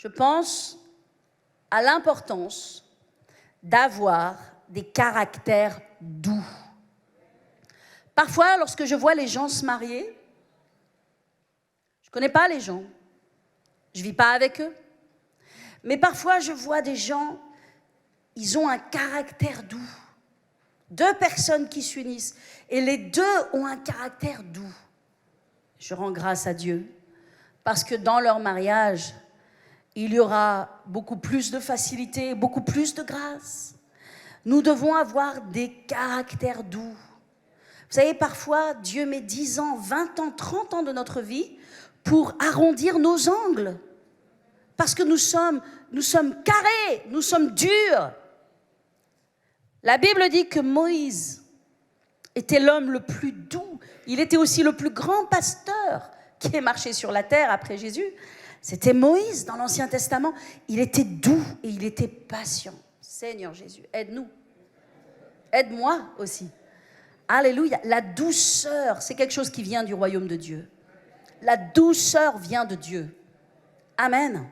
je pense à l'importance d'avoir des caractères doux. Parfois, lorsque je vois les gens se marier, je ne connais pas les gens, je ne vis pas avec eux, mais parfois je vois des gens, ils ont un caractère doux. Deux personnes qui s'unissent et les deux ont un caractère doux. Je rends grâce à Dieu parce que dans leur mariage, il y aura beaucoup plus de facilité, beaucoup plus de grâce. Nous devons avoir des caractères doux. Vous savez, parfois, Dieu met 10 ans, 20 ans, 30 ans de notre vie pour arrondir nos angles. Parce que nous sommes carrés, nous sommes durs. La Bible dit que Moïse était l'homme le plus doux. Il était aussi le plus grand pasteur qui ait marché sur la terre après Jésus. C'était Moïse dans l'Ancien Testament. Il était doux et il était patient. Seigneur Jésus, aide-nous. Aide-moi aussi. Alléluia. La douceur, c'est quelque chose qui vient du royaume de Dieu. La douceur vient de Dieu. Amen.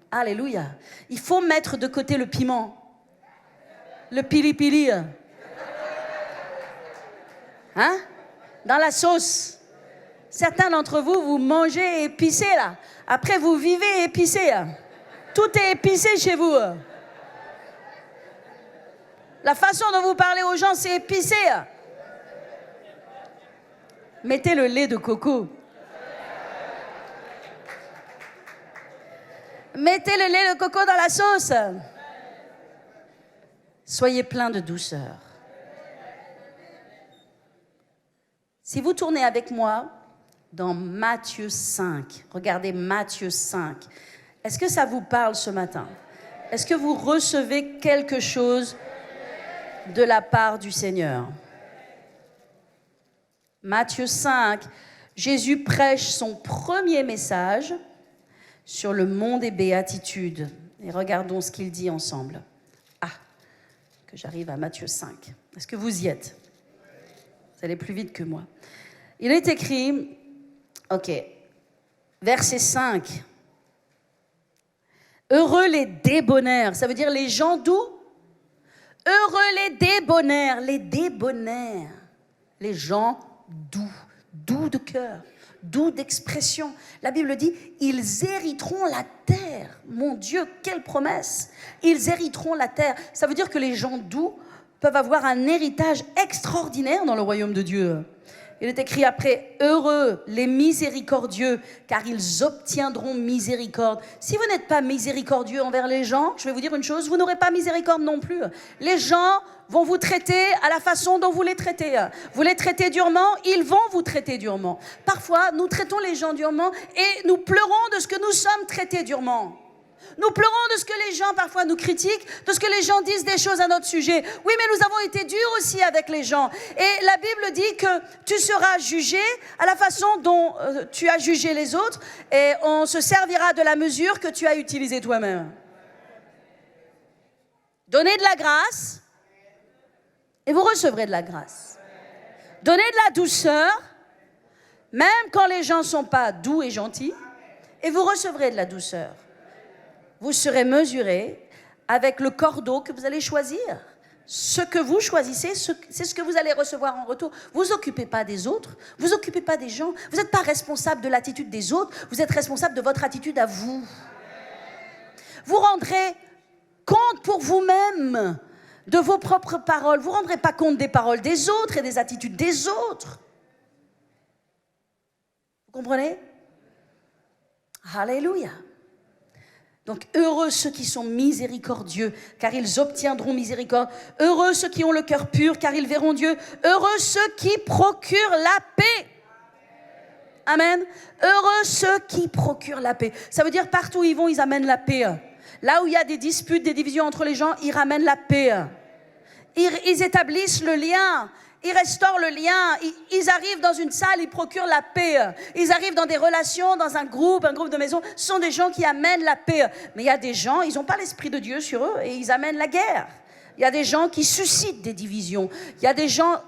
Alléluia. Il faut mettre de côté le piment. Le pili-pili. Hein? Dans la sauce. Certains d'entre vous, vous mangez épicé là. Après, vous vivez épicé. Tout est épicé chez vous. La façon dont vous parlez aux gens, c'est épicé. Mettez le lait de coco. Mettez le lait de coco dans la sauce. Soyez pleins de douceur. Si vous tournez avec moi dans Matthieu 5, regardez Matthieu 5. Est-ce que ça vous parle ce matin? Est-ce que vous recevez quelque chose de la part du Seigneur? Matthieu 5, Jésus prêche son premier message sur le mont des béatitudes. Et regardons ce qu'il dit ensemble. Que j'arrive à Matthieu 5. Est-ce que vous y êtes? Vous allez plus vite que moi. Il est écrit, verset 5. Heureux les débonnaires, ça veut dire les gens doux. Heureux les débonnaires, les gens doux, doux de cœur, doux d'expression. La Bible dit, ils hériteront la terre. Mon Dieu, quelle promesse! Ils hériteront la terre. Ça veut dire que les gens doux peuvent avoir un héritage extraordinaire dans le royaume de Dieu. Il est écrit après, heureux les miséricordieux, car ils obtiendront miséricorde. Si vous n'êtes pas miséricordieux envers les gens, je vais vous dire une chose, vous n'aurez pas miséricorde non plus. Les gens vont vous traiter à la façon dont vous les traitez. Vous les traitez durement, ils vont vous traiter durement. Parfois, nous traitons les gens durement et nous pleurons de ce que nous sommes traités durement. Nous pleurons de ce que les gens parfois nous critiquent, de ce que les gens disent des choses à notre sujet. Oui, mais nous avons été durs aussi avec les gens. Et la Bible dit que tu seras jugé à la façon dont tu as jugé les autres et on se servira de la mesure que tu as utilisée toi-même. Donnez de la grâce et vous recevrez de la grâce. Donnez de la douceur, même quand les gens ne sont pas doux et gentils, et vous recevrez de la douceur. Vous serez mesuré avec le cordeau que vous allez choisir. Ce que vous choisissez, c'est ce que vous allez recevoir en retour. Vous vous occupez pas des autres, vous vous occupez pas des gens. Vous n'êtes pas responsable de l'attitude des autres, vous êtes responsable de votre attitude à vous. Vous rendrez compte pour vous-même de vos propres paroles. Vous ne rendrez pas compte des paroles des autres et des attitudes des autres. Vous comprenez? Alléluia. Donc, heureux ceux qui sont miséricordieux, car ils obtiendront miséricorde. Heureux ceux qui ont le cœur pur, car ils verront Dieu. Heureux ceux qui procurent la paix. Amen. Heureux ceux qui procurent la paix. Ça veut dire partout où ils vont, ils amènent la paix. Là où il y a des disputes, des divisions entre les gens, ils ramènent la paix. Ils établissent le lien. Ils restaurent le lien, ils arrivent dans une salle, ils procurent la paix. Ils arrivent dans des relations, dans un groupe de maison. Ce sont des gens qui amènent la paix. Mais il y a des gens, ils n'ont pas l'Esprit de Dieu sur eux et ils amènent la guerre. Il y a des gens qui suscitent des divisions. Il y a des gens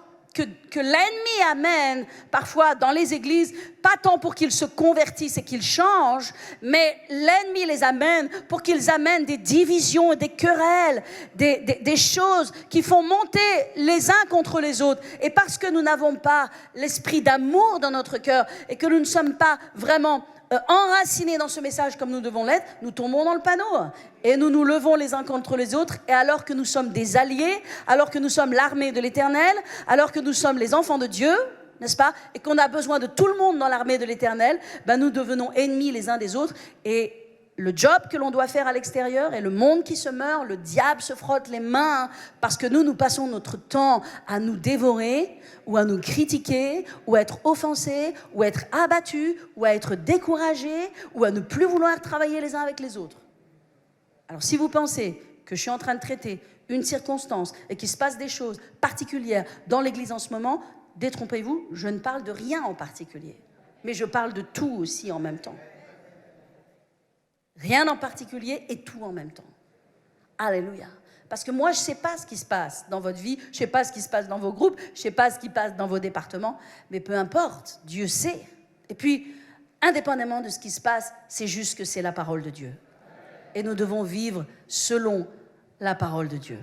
que l'ennemi amène parfois dans les églises, pas tant pour qu'ils se convertissent et qu'ils changent, mais l'ennemi les amène pour qu'ils amènent des divisions, des querelles, des choses qui font monter les uns contre les autres. Et parce que nous n'avons pas l'esprit d'amour dans notre cœur et que nous ne sommes pas vraiment enracinés dans ce message comme nous devons l'être, nous tombons dans le panneau et nous nous levons les uns contre les autres, et alors que nous sommes des alliés, alors que nous sommes l'armée de l'Éternel, alors que nous sommes les enfants de Dieu, n'est-ce pas, et qu'on a besoin de tout le monde dans l'armée de l'Éternel, nous devenons ennemis les uns des autres. Et le job que l'on doit faire à l'extérieur et le monde qui se meurt, le diable se frotte les mains parce que nous passons notre temps à nous dévorer ou à nous critiquer ou à être offensés ou à être abattus ou à être découragés ou à ne plus vouloir travailler les uns avec les autres. Alors si vous pensez que je suis en train de traiter une circonstance et qu'il se passe des choses particulières dans l'Église en ce moment, détrompez-vous, je ne parle de rien en particulier, mais je parle de tout aussi en même temps. Rien en particulier et tout en même temps. Alléluia. Parce que moi, je ne sais pas ce qui se passe dans votre vie, je ne sais pas ce qui se passe dans vos groupes, je ne sais pas ce qui se passe dans vos départements, mais peu importe, Dieu sait. Et puis, indépendamment de ce qui se passe, c'est juste que c'est la parole de Dieu. Et nous devons vivre selon la parole de Dieu.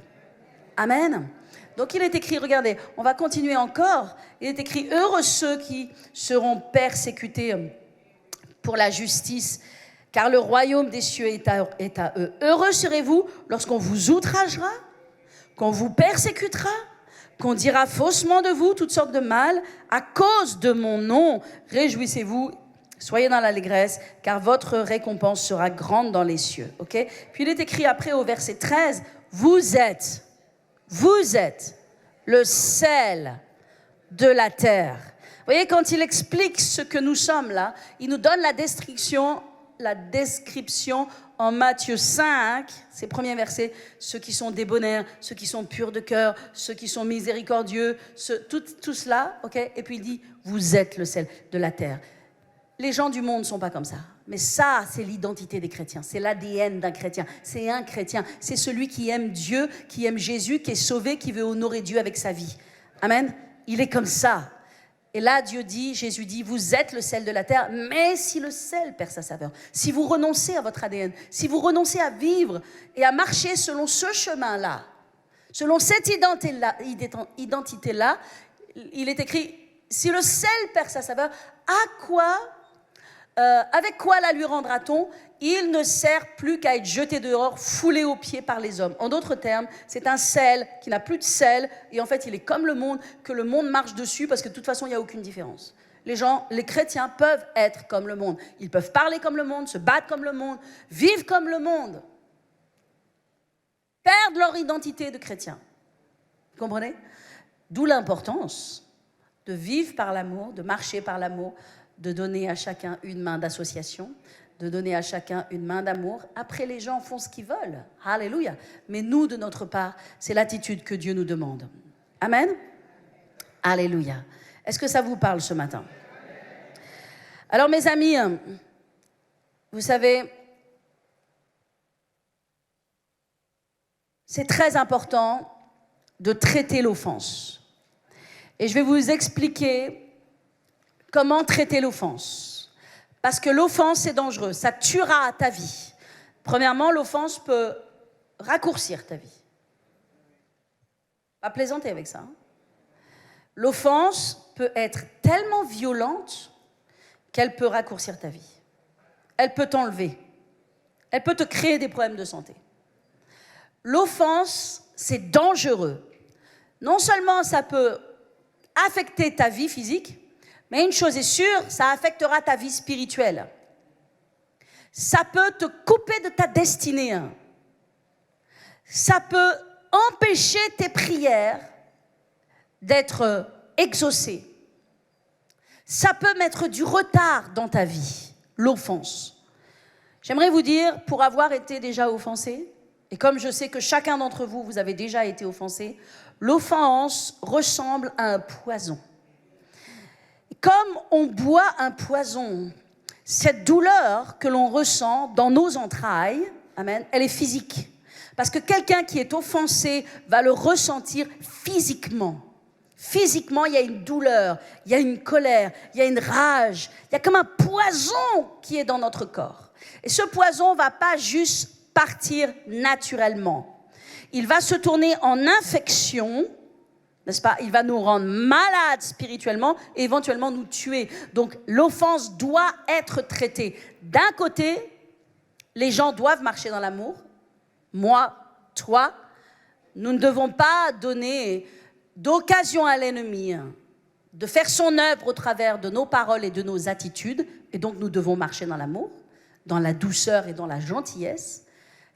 Amen. Donc il est écrit, regardez, on va continuer encore, il est écrit « Heureux ceux qui seront persécutés pour la justice, car le royaume des cieux est à eux. Heureux serez-vous lorsqu'on vous outragera, qu'on vous persécutera, qu'on dira faussement de vous toutes sortes de mal, à cause de mon nom. Réjouissez-vous, soyez dans l'allégresse, car votre récompense sera grande dans les cieux. » Okay? Puis il est écrit après au verset 13, « Vous êtes le sel de la terre. » Vous voyez, quand il explique ce que nous sommes là, il nous donne la description en Matthieu 5, ces premiers versets, ceux qui sont débonnaires, ceux qui sont purs de cœur, ceux qui sont miséricordieux, tout cela, okay? Et puis il dit, vous êtes le sel de la terre. Les gens du monde ne sont pas comme ça. Mais ça, c'est l'identité des chrétiens. C'est l'ADN d'un chrétien. C'est un chrétien. C'est celui qui aime Dieu, qui aime Jésus, qui est sauvé, qui veut honorer Dieu avec sa vie. Amen. Il est comme ça. Et là, Jésus dit, vous êtes le sel de la terre, mais si le sel perd sa saveur, si vous renoncez à votre ADN, si vous renoncez à vivre et à marcher selon ce chemin-là, selon cette identité-là, il est écrit, si le sel perd sa saveur, avec quoi la lui rendra-t-on? Il ne sert plus qu'à être jeté dehors, foulé aux pieds par les hommes. En d'autres termes, c'est un sel qui n'a plus de sel, et en fait, il est comme le monde, que le monde marche dessus, parce que de toute façon, il n'y a aucune différence. Les chrétiens peuvent être comme le monde. Ils peuvent parler comme le monde, se battre comme le monde, vivre comme le monde, perdre leur identité de chrétien. Vous comprenez? D'où l'importance de vivre par l'amour, de marcher par l'amour, de donner à chacun une main d'association, de donner à chacun une main d'amour. Après, les gens font ce qu'ils veulent. Alléluia. Mais nous, de notre part, c'est l'attitude que Dieu nous demande. Amen. Alléluia. Est-ce que ça vous parle ce matin? Alors, mes amis, vous savez, c'est très important de traiter l'offense. Et je vais vous expliquer comment traiter l'offense. Parce que l'offense, c'est dangereux. Ça tuera ta vie. Premièrement, l'offense peut raccourcir ta vie. Pas plaisanter avec ça. L'offense peut être tellement violente qu'elle peut raccourcir ta vie. Elle peut t'enlever. Elle peut te créer des problèmes de santé. L'offense, c'est dangereux. Non seulement ça peut affecter ta vie physique, mais une chose est sûre, ça affectera ta vie spirituelle. Ça peut te couper de ta destinée. Ça peut empêcher tes prières d'être exaucées. Ça peut mettre du retard dans ta vie, l'offense. J'aimerais vous dire, pour avoir été déjà offensé, et comme je sais que chacun d'entre vous, vous avez déjà été offensé, l'offense ressemble à un poison. Comme on boit un poison, cette douleur que l'on ressent dans nos entrailles, amen, elle est physique. Parce que quelqu'un qui est offensé va le ressentir physiquement. Physiquement, il y a une douleur, il y a une colère, il y a une rage. Il y a comme un poison qui est dans notre corps. Et ce poison ne va pas juste partir naturellement. Il va se tourner en infection, n'est-ce pas? Il va nous rendre malades spirituellement et éventuellement nous tuer. Donc l'offense doit être traitée. D'un côté, les gens doivent marcher dans l'amour. Moi, toi, nous ne devons pas donner d'occasion à l'ennemi de faire son œuvre au travers de nos paroles et de nos attitudes. Et donc nous devons marcher dans l'amour, dans la douceur et dans la gentillesse.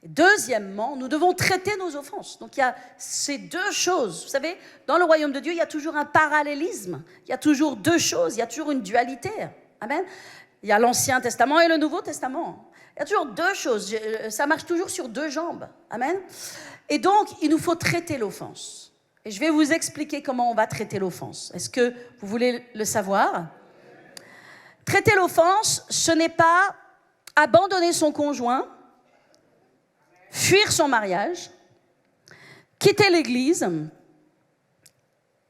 Deuxièmement, nous devons traiter nos offenses. Donc il y a ces deux choses. Vous savez, dans le royaume de Dieu, il y a toujours un parallélisme. Il y a toujours deux choses, il y a toujours une dualité. Amen. Il y a l'Ancien Testament et le Nouveau Testament. Il y a toujours deux choses. Ça marche toujours sur deux jambes. Amen. Et donc, il nous faut traiter l'offense. Et je vais vous expliquer comment on va traiter l'offense. Est-ce que vous voulez le savoir? Traiter l'offense, ce n'est pas abandonner son conjoint, fuir son mariage, quitter l'église,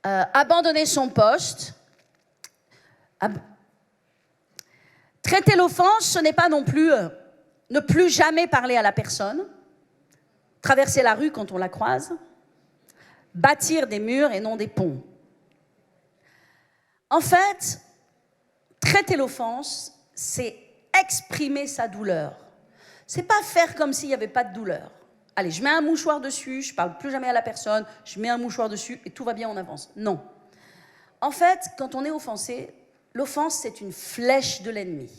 abandonner son poste. Traiter l'offense, ce n'est pas non plus ne plus jamais parler à la personne, traverser la rue quand on la croise, bâtir des murs et non des ponts. En fait, traiter l'offense, c'est exprimer sa douleur. C'est pas faire comme s'il n'y avait pas de douleur. Allez, je mets un mouchoir dessus, je parle plus jamais à la personne, je mets un mouchoir dessus et tout va bien, on avance. Non. En fait, quand on est offensé, l'offense, c'est une flèche de l'ennemi.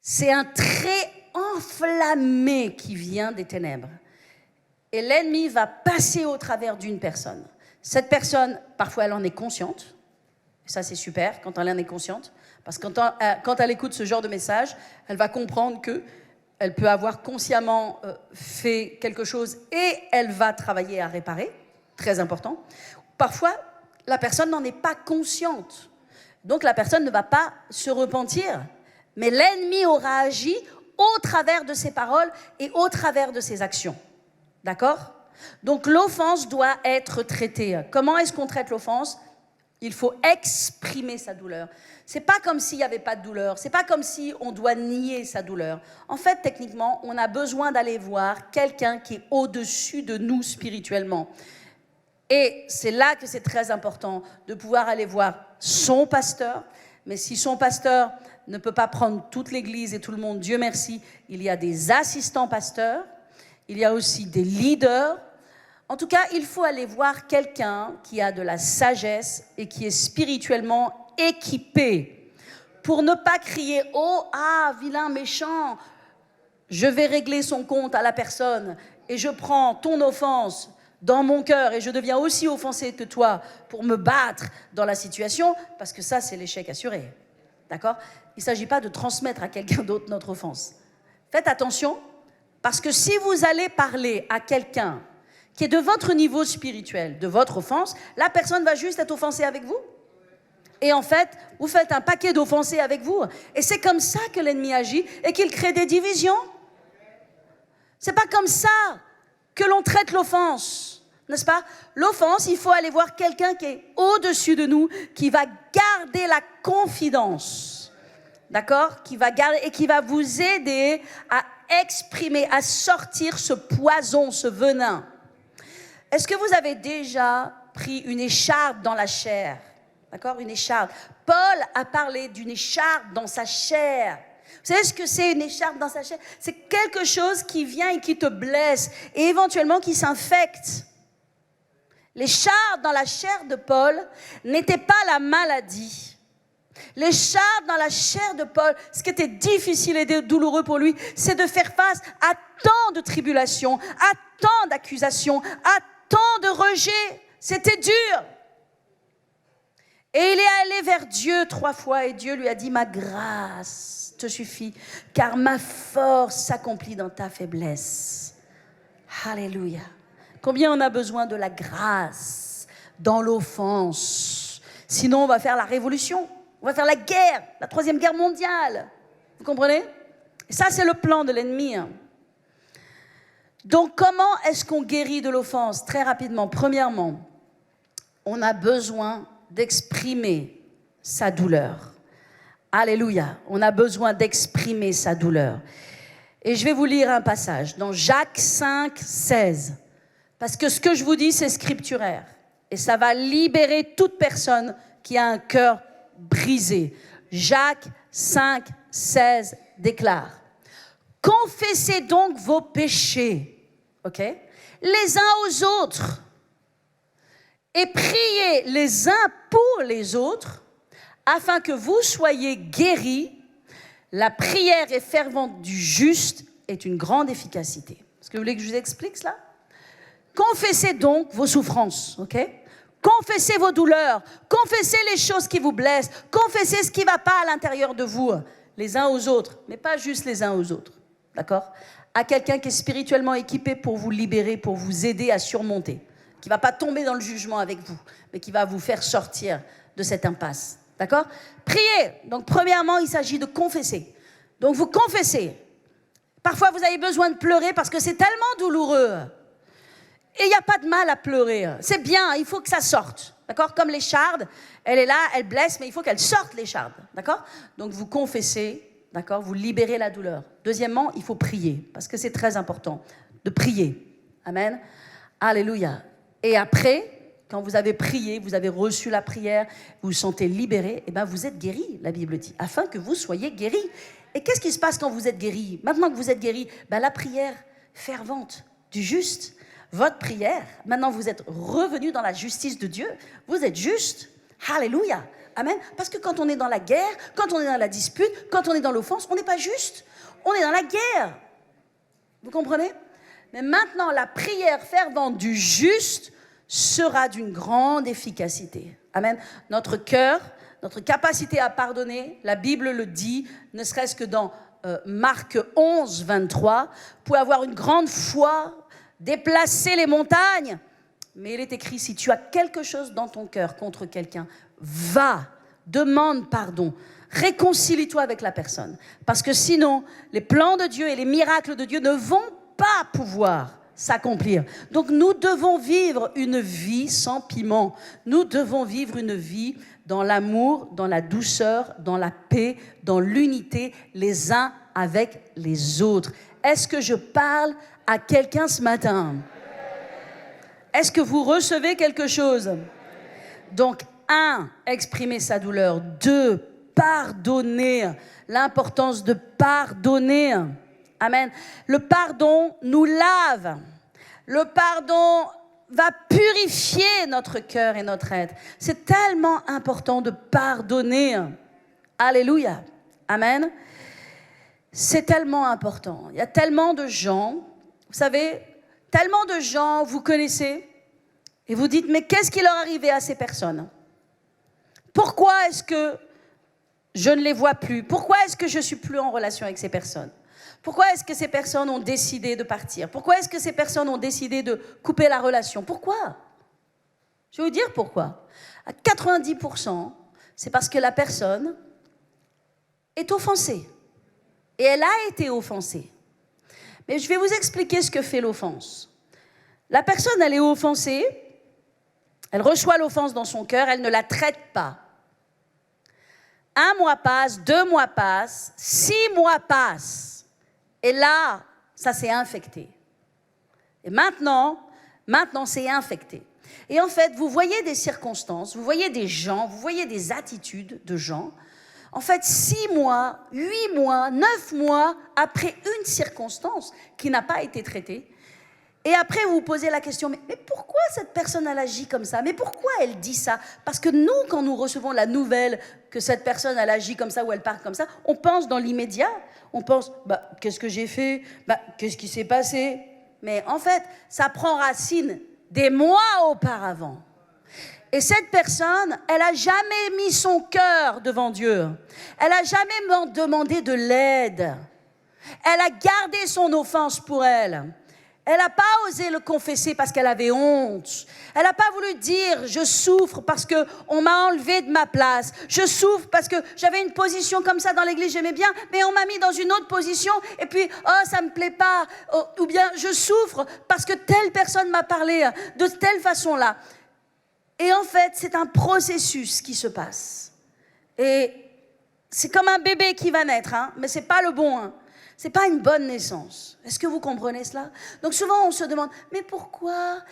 C'est un trait enflammé qui vient des ténèbres. Et l'ennemi va passer au travers d'une personne. Cette personne, parfois, elle en est consciente. Et ça, c'est super, quand elle en est consciente. Parce que quand elle écoute ce genre de message, elle va comprendre qu'elle peut avoir consciemment fait quelque chose et elle va travailler à réparer. Très important. Parfois, la personne n'en est pas consciente. Donc, la personne ne va pas se repentir. Mais l'ennemi aura agi au travers de ses paroles et au travers de ses actions. D'accord? Donc, l'offense doit être traitée. Comment est-ce qu'on traite l'offense? Il faut exprimer sa douleur. C'est pas comme s'il n'y avait pas de douleur. C'est pas comme si on doit nier sa douleur. En fait, techniquement, on a besoin d'aller voir quelqu'un qui est au-dessus de nous spirituellement. Et c'est là que c'est très important de pouvoir aller voir son pasteur. Mais si son pasteur ne peut pas prendre toute l'église et tout le monde, Dieu merci, il y a des assistants pasteurs, il y a aussi des leaders. En tout cas, il faut aller voir quelqu'un qui a de la sagesse et qui est spirituellement équipé pour ne pas crier « Oh, ah, vilain, méchant, je vais régler son compte à la personne et je prends ton offense dans mon cœur et je deviens aussi offensé que toi pour me battre dans la situation » parce que ça, c'est l'échec assuré. D'accord? Il ne s'agit pas de transmettre à quelqu'un d'autre notre offense. Faites attention, parce que si vous allez parler à quelqu'un qui est de votre niveau spirituel, de votre offense, la personne va juste être offensée avec vous. Et en fait, vous faites un paquet d'offensés avec vous. Et c'est comme ça que l'ennemi agit et qu'il crée des divisions. C'est pas comme ça que l'on traite l'offense, n'est-ce pas? L'offense, il faut aller voir quelqu'un qui est au-dessus de nous, qui va garder la confidence, d'accord? Qui va garder et qui va vous aider à exprimer, à sortir ce poison, ce venin. Est-ce que vous avez déjà pris une écharpe dans la chair? D'accord? Une écharpe. Paul a parlé d'une écharpe dans sa chair. Vous savez ce que c'est une écharpe dans sa chair? C'est quelque chose qui vient et qui te blesse et éventuellement qui s'infecte. L'écharpe dans la chair de Paul n'était pas la maladie. L'écharpe dans la chair de Paul, ce qui était difficile et douloureux pour lui, c'est de faire face à tant de tribulations, à tant d'accusations, à tant de rejets. C'était dur. Et il est allé vers Dieu 3 fois et Dieu lui a dit « Ma grâce te suffit, car ma force s'accomplit dans ta faiblesse. » Alléluia. Combien on a besoin de la grâce dans l'offense? Sinon, on va faire la révolution. On va faire la guerre, la 3e guerre mondiale. Vous comprenez? Et ça, c'est le plan de l'ennemi. Donc, comment est-ce qu'on guérit de l'offense? Très rapidement. Premièrement, on a besoin d'exprimer sa douleur. Alléluia, on a besoin d'exprimer sa douleur. Et je vais vous lire un passage dans Jacques 5, 16. Parce que ce que je vous dis, c'est scripturaire. Et ça va libérer toute personne qui a un cœur brisé. Jacques 5, 16 déclare: confessez donc vos péchés, ok, les uns aux autres, et priez les uns pour les autres, afin que vous soyez guéris. La prière est fervente du juste est une grande efficacité. Est-ce que vous voulez que je vous explique cela? Confessez donc vos souffrances, ok? Confessez vos douleurs, confessez les choses qui vous blessent, confessez ce qui ne va pas à l'intérieur de vous, les uns aux autres, mais pas juste les uns aux autres, d'accord? À quelqu'un qui est spirituellement équipé pour vous libérer, pour vous aider à surmonter, qui ne va pas tomber dans le jugement avec vous, mais qui va vous faire sortir de cette impasse, d'accord? Priez. Donc premièrement, il s'agit de confesser. Donc vous confessez. Parfois, vous avez besoin de pleurer parce que c'est tellement douloureux. Et il n'y a pas de mal à pleurer. C'est bien, il faut que ça sorte. D'accord? Comme l'écharde, elle est là, elle blesse, mais il faut qu'elle sorte l'écharde. D'accord? Donc vous confessez, d'accord? Vous libérez la douleur. Deuxièmement, il faut prier, parce que c'est très important de prier. Amen. Alléluia. Et après, quand vous avez prié, vous avez reçu la prière, vous vous sentez libéré, et bien vous êtes guéri, la Bible dit, afin que vous soyez guéris. Et qu'est-ce qui se passe quand vous êtes guéri? Maintenant que vous êtes guéri, ben la prière fervente du juste, votre prière, maintenant vous êtes revenu dans la justice de Dieu, vous êtes juste. Alléluia. Amen. Parce que quand on est dans la guerre, quand on est dans la dispute, quand on est dans l'offense, on n'est pas juste. On est dans la guerre. Vous comprenez? Mais maintenant, la prière fervente du juste sera d'une grande efficacité. Amen. Notre cœur, notre capacité à pardonner, la Bible le dit, ne serait-ce que dans Marc 11, 23, pour avoir une grande foi, déplacer les montagnes. Mais il est écrit, si tu as quelque chose dans ton cœur contre quelqu'un, va, demande pardon, réconcilie-toi avec la personne. Parce que sinon, les plans de Dieu et les miracles de Dieu ne vont pas pouvoir s'accomplir. Donc nous devons vivre une vie sans piment. Nous devons vivre une vie dans l'amour, dans la douceur, dans la paix, dans l'unité, les uns avec les autres. Est-ce que je parle à quelqu'un ce matin? Est-ce que vous recevez quelque chose? Donc, 1, exprimer sa douleur. 2, pardonner. L'importance de pardonner. Amen. Le pardon nous lave. Le pardon va purifier notre cœur et notre être. C'est tellement important de pardonner. Alléluia. Amen. C'est tellement important. Il y a tellement de gens, vous savez, tellement de gens, vous connaissez, et vous dites, mais qu'est-ce qui leur arrivait à ces personnes? Pourquoi est-ce que je ne les vois plus? Pourquoi est-ce que je ne suis plus en relation avec ces personnes? Pourquoi est-ce que ces personnes ont décidé de partir? Pourquoi est-ce que ces personnes ont décidé de couper la relation? Pourquoi? Je vais vous dire pourquoi. À 90%, c'est parce que la personne est offensée. Et elle a été offensée. Mais je vais vous expliquer ce que fait l'offense. La personne, elle est offensée, elle reçoit l'offense dans son cœur, elle ne la traite pas. 1 mois passe, 2 mois passent, 6 mois passent. Et là, ça s'est infecté. Et maintenant, c'est infecté. Et en fait, vous voyez des circonstances, vous voyez des gens, vous voyez des attitudes de gens. En fait, 6 mois, 8 mois, 9 mois après une circonstance qui n'a pas été traitée. Et après, vous vous posez la question, mais pourquoi cette personne elle agit comme ça? Mais pourquoi elle dit ça? Parce que nous, quand nous recevons la nouvelle que cette personne elle agit comme ça ou elle parle comme ça, on pense dans l'immédiat, on pense, qu'est-ce que j'ai fait? Qu'est-ce qui s'est passé? Mais en fait, ça prend racine des mois auparavant. Et cette personne, elle n'a jamais mis son cœur devant Dieu. Elle n'a jamais demandé de l'aide. Elle a gardé son offense pour elle. Elle n'a pas osé le confesser parce qu'elle avait honte. Elle n'a pas voulu dire « je souffre parce qu'on m'a enlevé de ma place. Je souffre parce que j'avais une position comme ça dans l'église, j'aimais bien, mais on m'a mis dans une autre position et puis « oh, ça ne me plaît pas. Ou bien « je souffre parce que telle personne m'a parlé de telle façon-là. » Et en fait, c'est un processus qui se passe. Et c'est comme un bébé qui va naître, hein, mais ce n'est pas le bon. Hein. Ce n'est pas une bonne naissance. Est-ce que vous comprenez cela? Donc souvent, on se demande, mais pourquoi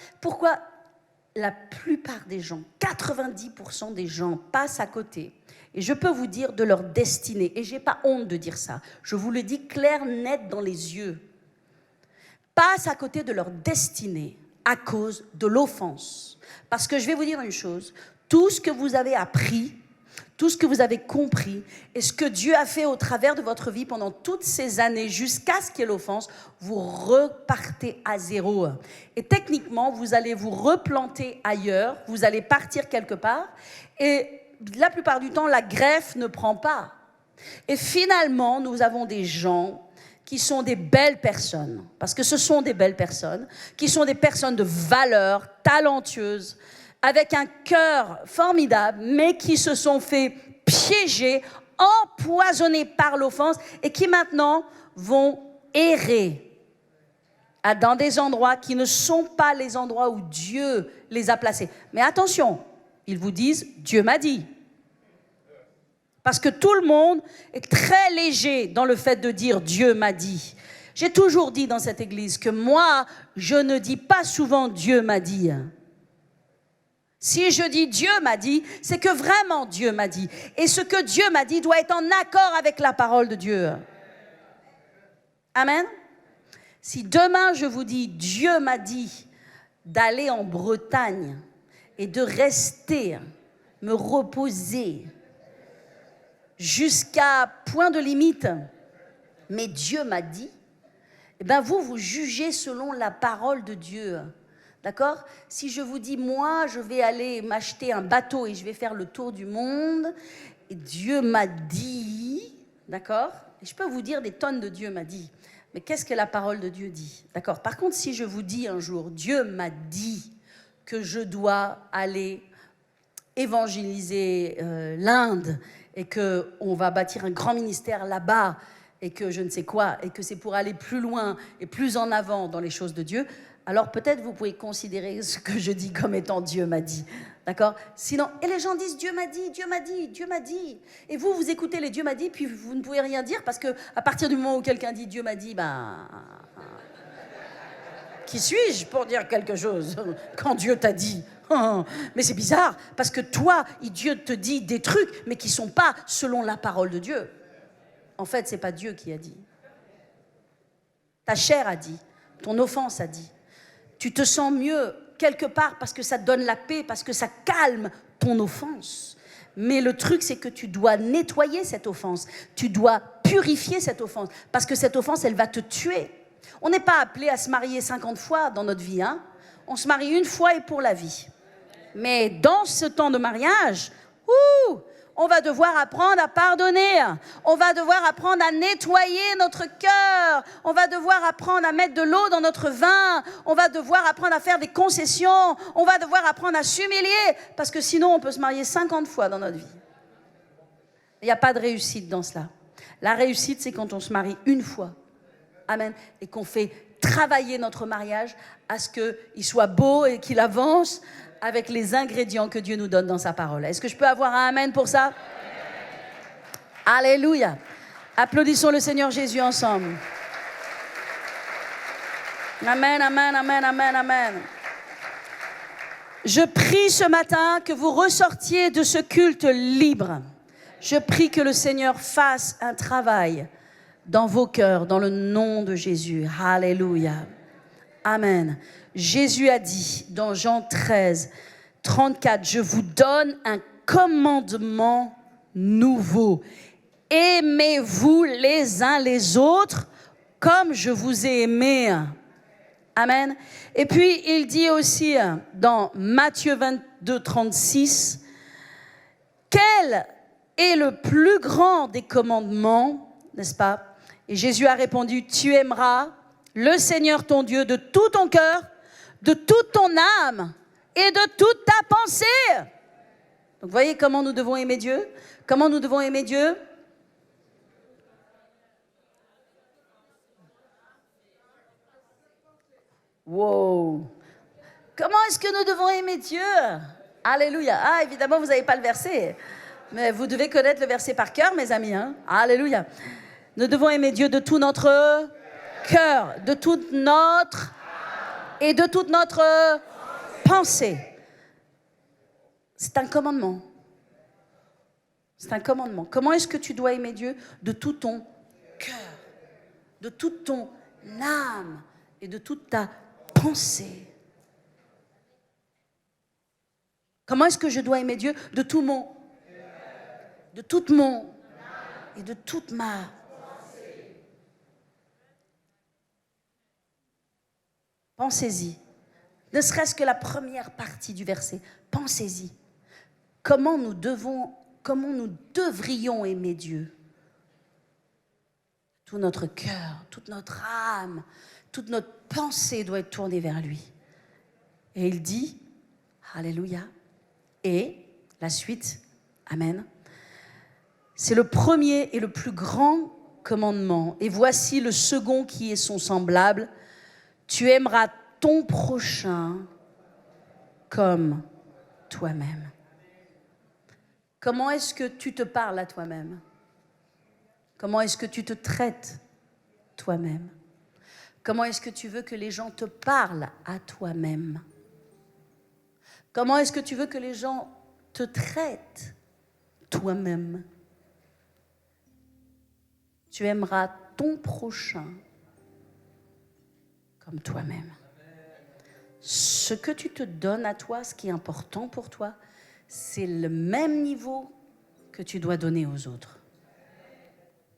la plupart des gens, 90% des gens passent à côté. Et je peux vous dire de leur destinée. Et je n'ai pas honte de dire ça. Je vous le dis clair, net dans les yeux. Passent à côté de leur destinée à cause de l'offense. Parce que je vais vous dire une chose. Tout ce que vous avez appris, tout ce que vous avez compris et ce que Dieu a fait au travers de votre vie pendant toutes ces années jusqu'à ce qu'il y ait l'offense, vous repartez à zéro. Et techniquement, vous allez vous replanter ailleurs, vous allez partir quelque part et la plupart du temps, la greffe ne prend pas. Et finalement, nous avons des gens qui sont des belles personnes, parce que ce sont des belles personnes, qui sont des personnes de valeur, talentueuses, avec un cœur formidable, mais qui se sont fait piéger, empoisonner par l'offense et qui maintenant vont errer dans des endroits qui ne sont pas les endroits où Dieu les a placés. Mais attention, ils vous disent « Dieu m'a dit ». Parce que tout le monde est très léger dans le fait de dire « Dieu m'a dit ». J'ai toujours dit dans cette église que moi, je ne dis pas souvent « Dieu m'a dit ». Si je dis Dieu m'a dit, c'est que vraiment Dieu m'a dit. Et ce que Dieu m'a dit doit être en accord avec la parole de Dieu. Amen. Si demain je vous dis Dieu m'a dit d'aller en Bretagne et de rester, me reposer jusqu'à point de limite, mais Dieu m'a dit, eh bien vous jugez selon la parole de Dieu. D'accord? Si je vous dis, moi, je vais aller m'acheter un bateau et je vais faire le tour du monde, et Dieu m'a dit, d'accord? Et je peux vous dire des tonnes de Dieu m'a dit. Mais qu'est-ce que la parole de Dieu dit? D'accord? Par contre, si je vous dis un jour, Dieu m'a dit que je dois aller évangéliser l'Inde et qu'on va bâtir un grand ministère là-bas et que je ne sais quoi, et que c'est pour aller plus loin et plus en avant dans les choses de Dieu, alors peut-être vous pouvez considérer ce que je dis comme étant Dieu m'a dit. D'accord? Sinon, et les gens disent Dieu m'a dit, Dieu m'a dit, Dieu m'a dit. Et vous écoutez les Dieu m'a dit, puis vous ne pouvez rien dire parce que à partir du moment où quelqu'un dit Dieu m'a dit, qui suis-je pour dire quelque chose quand Dieu t'a dit? Mais c'est bizarre parce que toi, Dieu te dit des trucs, mais qui ne sont pas selon la parole de Dieu. En fait, c'est pas Dieu qui a dit. Ta chair a dit, ton offense a dit. Tu te sens mieux quelque part parce que ça te donne la paix, parce que ça calme ton offense. Mais le truc, c'est que tu dois nettoyer cette offense. Tu dois purifier cette offense. Parce que cette offense, elle va te tuer. On n'est pas appelé à se marier 50 fois dans notre vie. Hein. On se marie une fois et pour la vie. Mais dans ce temps de mariage, on va devoir apprendre à pardonner. On va devoir apprendre à nettoyer notre cœur. On va devoir apprendre à mettre de l'eau dans notre vin. On va devoir apprendre à faire des concessions. On va devoir apprendre à s'humilier. Parce que sinon, on peut se marier 50 fois dans notre vie. Il n'y a pas de réussite dans cela. La réussite, c'est quand on se marie une fois. Amen. Et qu'on fait travailler notre mariage à ce qu'il soit beau et qu'il avance avec les ingrédients que Dieu nous donne dans sa parole. Est-ce que je peux avoir un amen pour ça? Alléluia. Applaudissons le Seigneur Jésus ensemble. Amen, amen, amen, amen, amen. Je prie ce matin que vous ressortiez de ce culte libre. Je prie que le Seigneur fasse un travail dans vos cœurs, dans le nom de Jésus. Alléluia. Amen. Jésus a dit dans Jean 13, 34, « Je vous donne un commandement nouveau. Aimez-vous les uns les autres comme je vous ai aimé. » Amen. Et puis, il dit aussi dans Matthieu 22, 36, « Quel est le plus grand des commandements, n'est-ce pas? Et Jésus a répondu, « Tu aimeras le Seigneur ton Dieu de tout ton cœur, de toute ton âme et de toute ta pensée. » Donc, vous voyez comment nous devons aimer Dieu? Comment nous devons aimer Dieu? Wow! Comment est-ce que nous devons aimer Dieu? Alléluia. Ah, évidemment, vous n'avez pas le verset. Mais vous devez connaître le verset par cœur, mes amis. Hein? Alléluia. Nous devons aimer Dieu de tout notre cœur, de toute notre et de toute notre pensée. C'est un commandement. C'est un commandement. Comment est-ce que tu dois aimer Dieu? De tout ton cœur, de toute ton âme et de toute ta pensée. Comment est-ce que je dois aimer Dieu? De tout mon, de toute mon et de toute ma. Pensez-y. Ne serait-ce que la première partie du verset. Pensez-y. Comment nous devrions aimer Dieu? Tout notre cœur, toute notre âme, toute notre pensée doit être tournée vers lui. Et il dit, alléluia, et la suite, amen. C'est le premier et le plus grand commandement. Et voici le second qui est son semblable. Tu aimeras ton prochain comme toi-même. Comment est-ce que tu te parles à toi-même? Comment est-ce que tu te traites toi-même? Comment est-ce que tu veux que les gens te parlent à toi-même? Comment est-ce que tu veux que les gens te traitent toi-même? Tu aimeras ton prochain comme toi-même. Ce que tu te donnes à toi, ce qui est important pour toi, c'est le même niveau que tu dois donner aux autres.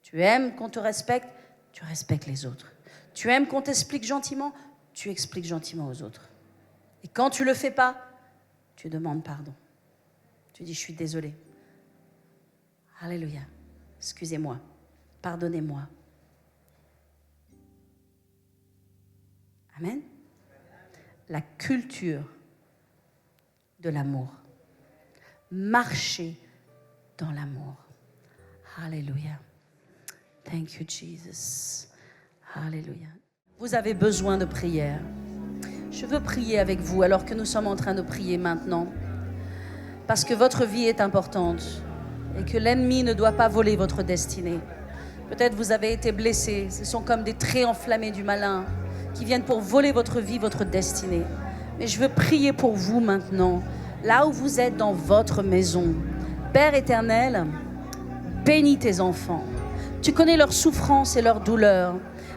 Tu aimes qu'on te respecte, tu respectes les autres. Tu aimes qu'on t'explique gentiment, tu expliques gentiment aux autres. Et quand tu ne le fais pas, tu demandes pardon. Tu dis, je suis désolé. Alléluia. Excusez-moi. Pardonnez-moi. Amen. La culture de l'amour. Marcher dans l'amour. Alléluia. Thank you, Jesus. Alléluia. Vous avez besoin de prière. Je veux prier avec vous alors que nous sommes en train de prier maintenant. Parce que votre vie est importante et que l'ennemi ne doit pas voler votre destinée. Peut-être vous avez été blessé. Ce sont comme des traits enflammés du malin qui viennent pour voler votre vie, votre destinée. Mais je veux prier pour vous maintenant, là où vous êtes dans votre maison. Père éternel, bénis tes enfants. Tu connais leurs souffrances et leurs douleurs.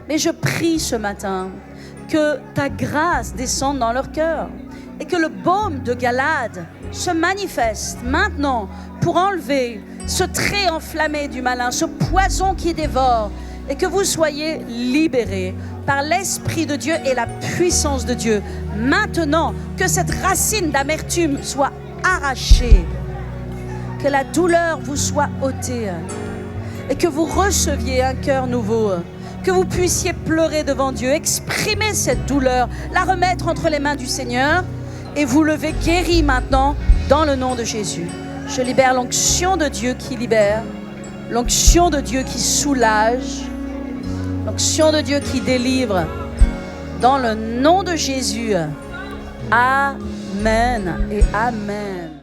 Mais je prie ce matin que ta grâce descende dans leur cœur et que le baume de Galade se manifeste maintenant pour enlever ce trait enflammé du malin, ce poison qui dévore, et que vous soyez libérés par l'Esprit de Dieu et la puissance de Dieu. Maintenant, que cette racine d'amertume soit arrachée, que la douleur vous soit ôtée et que vous receviez un cœur nouveau, que vous puissiez pleurer devant Dieu, exprimer cette douleur, la remettre entre les mains du Seigneur et vous lever guéri maintenant dans le nom de Jésus. Je libère l'onction de Dieu qui libère, l'onction de Dieu qui soulage, l'onction de Dieu qui délivre. Dans le nom de Jésus. Amen et amen.